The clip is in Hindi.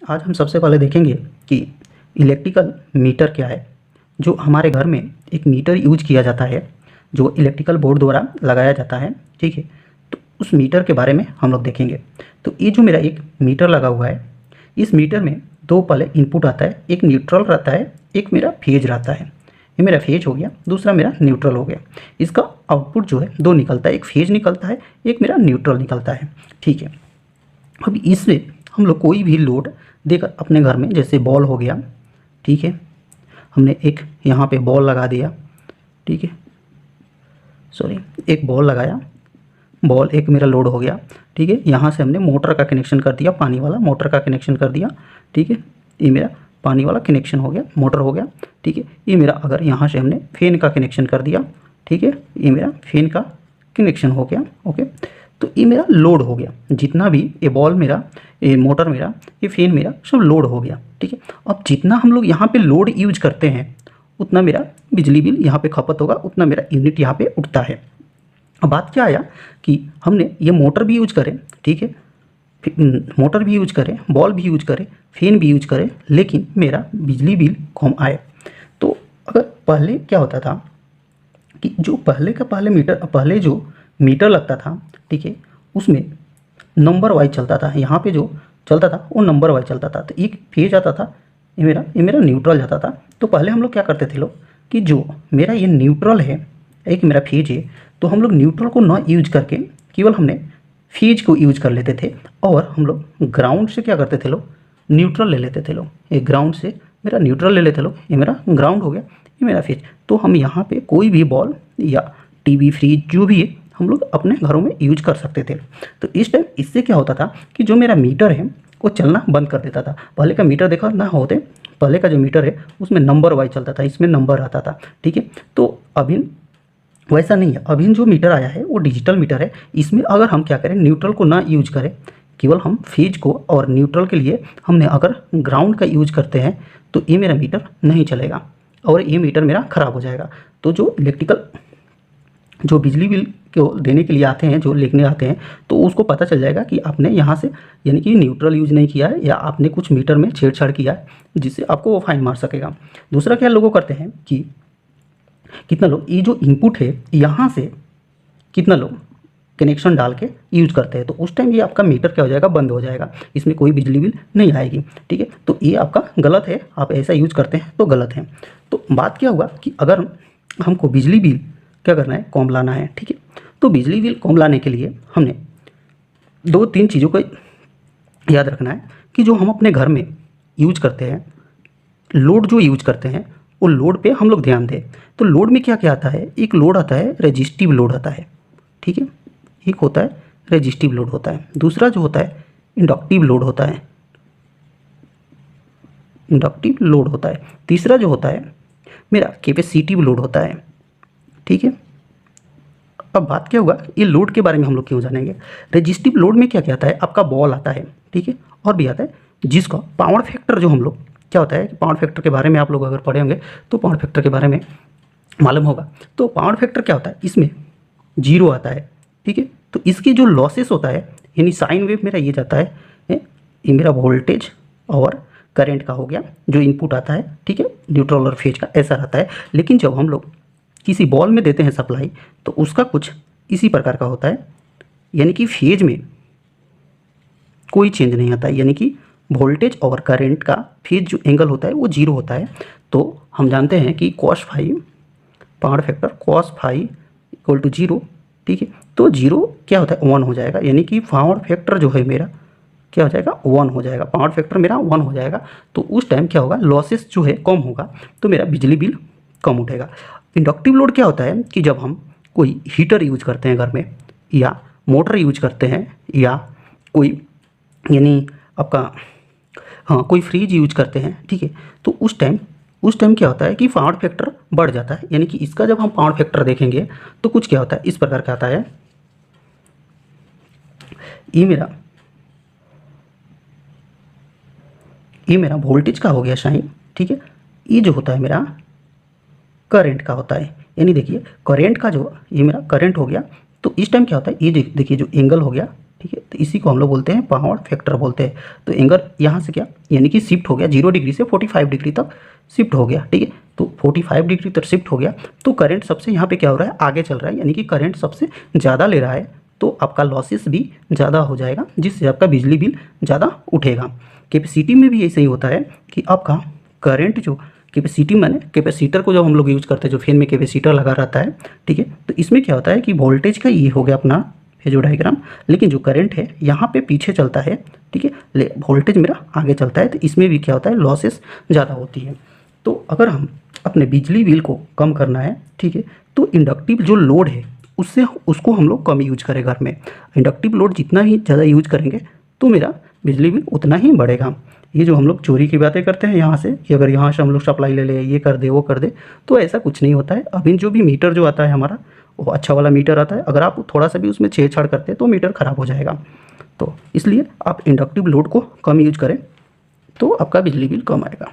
आज हम सबसे पहले देखेंगे कि इलेक्ट्रिकल मीटर क्या है। जो हमारे घर में एक मीटर यूज किया जाता है, जो इलेक्ट्रिकल बोर्ड द्वारा लगाया जाता है, ठीक है। तो उस मीटर के बारे में हम लोग देखेंगे। तो ये जो मेरा एक मीटर लगा हुआ है, इस मीटर में दो पहले इनपुट आता है, एक न्यूट्रल रहता है, एक मेरा फेज रहता है। ये मेरा फेज हो गया, दूसरा मेरा न्यूट्रल हो गया। इसका आउटपुट जो है दो निकलता है, एक फेज निकलता है, एक मेरा न्यूट्रल निकलता है, ठीक है। अब इसमें हम लोग कोई भी लोड देकर अपने घर में, जैसे बॉल हो गया, ठीक है, हमने एक यहाँ पे बॉल लगा दिया, ठीक है, सॉरी, एक बॉल लगाया, बॉल एक मेरा लोड हो गया, ठीक है। यहाँ से हमने मोटर का कनेक्शन कर दिया, पानी वाला मोटर का कनेक्शन कर दिया, ठीक है। ये मेरा पानी वाला कनेक्शन हो गया, मोटर हो गया, ठीक है। ये मेरा अगर यहाँ से हमने फैन का कनेक्शन कर दिया, ठीक है, ये मेरा फैन का कनेक्शन हो गया, ओके। तो ये मेरा लोड हो गया, जितना भी ये बॉल मेरा, ये मोटर मेरा, ये फैन मेरा सब लोड हो गया, ठीक है। अब जितना हम लोग यहाँ पे लोड यूज करते हैं उतना मेरा बिजली बिल यहाँ पे खपत होगा, उतना मेरा यूनिट यहाँ पे उठता है। अब बात क्या आया कि हमने ये मोटर भी यूज करें, ठीक है, मोटर भी यूज करें, बॉल भी यूज करें, फैन भी यूज करें, लेकिन मेरा बिजली बिल कम आए। तो अगर पहले क्या होता था कि जो पहले जो मीटर लगता था, ठीक है, उसमें नंबर वाइज चलता था। यहाँ पे जो चलता था वो नंबर वाइज चलता था। तो एक फेज आता था, ये मेरा न्यूट्रल जाता था। तो पहले हम लोग क्या करते थे लोग कि जो मेरा ये न्यूट्रल है, एक मेरा फेज है, तो हम लोग न्यूट्रल को ना यूज करके केवल हमने फेज को यूज कर लेते थे। और हम लोग ग्राउंड से क्या करते थे लोग, न्यूट्रल ले लेते थे लोग। ये ग्राउंड से मेरा न्यूट्रल ले लेते लोग, ये मेरा ग्राउंड हो गया, ये मेरा फेज। तो हम यहाँ पे कोई भी बॉल या टीवी, फ्रिज जो भी है, हम लोग अपने घरों में यूज कर सकते थे। तो इस टाइम इससे क्या होता था कि जो मेरा मीटर है वो चलना बंद कर देता था। पहले का मीटर देखा ना होते, पहले का जो मीटर है उसमें नंबर वाइज चलता था, इसमें नंबर आता था, ठीक है। तो अभी वैसा नहीं है। अभी जो मीटर आया है वो डिजिटल मीटर है। इसमें अगर हम क्या करें, न्यूट्रल को ना यूज करें, केवल हम फेज को और न्यूट्रल के लिए हमने अगर ग्राउंड का यूज करते हैं तो ये मेरा मीटर नहीं चलेगा और ये मीटर मेरा ख़राब हो जाएगा। तो जो इलेक्ट्रिकल जो बिजली बिल को देने के लिए आते हैं, जो लिखने आते हैं, तो उसको पता चल जाएगा कि आपने यहाँ से यानी कि न्यूट्रल यूज नहीं किया है या आपने कुछ मीटर में छेड़छाड़ किया है, जिससे आपको वो फाइन मार सकेगा। दूसरा क्या लोगों करते हैं कि कितना लोग ये जो इनपुट है यहाँ से कितना लोग कनेक्शन डाल के यूज करते हैं, तो उस टाइम ये आपका मीटर क्या हो जाएगा, बंद हो जाएगा, इसमें कोई बिजली बिल नहीं आएगी, ठीक है। तो ये आपका गलत है, आप ऐसा यूज करते हैं तो गलत है। तो बात क्या हुआ कि अगर हमको बिजली बिल क्या करना है, कम लाना है, ठीक है। तो बिजली बिल कम लाने के लिए हमने दो तीन चीज़ों को याद रखना है कि जो हम अपने घर में यूज करते हैं, लोड जो यूज करते हैं, वो लोड पे हम लोग ध्यान दें। तो लोड में क्या क्या आता है, एक लोड आता है रेजिस्टिव लोड आता है, ठीक है, एक होता है रेजिस्टिव लोड होता है, दूसरा जो होता है इंडक्टिव लोड होता है, इंडक्टिव लोड होता है, तीसरा जो होता है मेरा कैपेसिटिव लोड होता है, ठीक है। अब बात क्या हुआ, ये लोड के बारे में हम लोग क्यों जानेंगे। रेजिस्टिव लोड में क्या क्या आता है, आपका बॉल आता है, ठीक है, और भी आता है जिसका पावर फैक्टर, जो हम लोग क्या होता है कि पावर फैक्टर के बारे में आप लोग अगर पढ़े होंगे तो पावर फैक्टर के बारे में मालूम होगा। तो पावर फैक्टर क्या होता है, इसमें जीरो आता है, ठीक है। तो इसकी जो लॉसेस होता है, यानी साइन वेव मेरा ये जाता है, ये मेरा वोल्टेज और करंट का हो गया जो इनपुट आता है, ठीक है, न्यूट्रल और फेज का ऐसा रहता है। लेकिन जब हम लोग किसी बॉल में देते हैं सप्लाई, तो उसका कुछ इसी प्रकार का होता है, यानी कि फेज में कोई चेंज नहीं आता है, यानी कि वोल्टेज और करंट का फेज जो एंगल होता है वो जीरो होता है। तो हम जानते हैं कि cos five power factor cos five equal to zero, ठीक है। तो जीरो क्या होता है, वन हो जाएगा, यानी कि पावर फैक्टर जो है मेरा क्या हो जाएगा, वन हो जाएगा, पावर फैक्टर मेरा वन हो जाएगा। तो उस टाइम क्या होगा, लॉसेस जो है कम होगा, तो मेरा बिजली बिल कम उठेगा। इंडक्टिव लोड क्या होता है कि जब हम कोई हीटर यूज करते हैं घर में, या मोटर यूज करते हैं, या कोई यानी आपका हाँ कोई फ्रिज यूज करते हैं, ठीक है, तो उस टाइम क्या होता है कि पावर फैक्टर बढ़ जाता है। यानी कि इसका जब हम पावर फैक्टर देखेंगे तो कुछ क्या होता है, इस प्रकार का आता है, ये मेरा वोल्टेज का हो गया साइन, ठीक है। ये जो होता है मेरा करंट का होता है, यानी देखिए करंट का जो ये मेरा करंट हो गया। तो इस टाइम क्या होता है, ये देखिए जो एंगल हो गया, ठीक है। तो इसी को हम लोग बोलते हैं पावर फैक्टर बोलते हैं। तो एंगल यहाँ से क्या यानी कि शिफ्ट हो गया 0 डिग्री से 45 डिग्री तक शिफ्ट हो गया, ठीक है। तो 45 डिग्री तक शिफ्ट हो गया तो करंट सबसे यहाँ पे क्या हो रहा है, आगे चल रहा है, यानी कि करंट सबसे ज़्यादा ले रहा है, तो आपका लॉसेस भी ज़्यादा हो जाएगा, जिससे आपका बिजली बिल ज़्यादा उठेगा। कैपेसिटी में भी ऐसे ही होता है कि आपका करंट जो कैपेसिटी माने कैपेसिटर को जब हम लोग यूज़ करते हैं, जो फैन में कैपेसिटर लगा रहता है, ठीक है। तो इसमें क्या होता है कि वोल्टेज का ये हो गया अपना फेजो डायग्राम, लेकिन जो करंट है यहाँ पे पीछे चलता है, ठीक है, वोल्टेज मेरा आगे चलता है। तो इसमें भी क्या होता है, लॉसेस ज़्यादा होती है। तो अगर हम अपने बिजली बिल को कम करना है, ठीक है, तो इंडक्टिव जो लोड है उसको हम लोग कम यूज करें घर में। इंडक्टिव लोड जितना ही ज़्यादा यूज करेंगे तो मेरा बिजली बिल उतना ही बढ़ेगा। ये जो हम लोग चोरी की बातें करते हैं यहाँ से कि अगर यहाँ से हम लोग सप्लाई ले लें, ये कर दे वो कर दे, तो ऐसा कुछ नहीं होता है। अभी जो भी मीटर जो आता है हमारा, वो अच्छा वाला मीटर आता है, अगर आप थोड़ा सा भी उसमें छेड़छाड़ करते हैं तो मीटर ख़राब हो जाएगा। तो इसलिए आप इंडक्टिव लोड को कम यूज करें तो आपका बिजली बिल कम आएगा।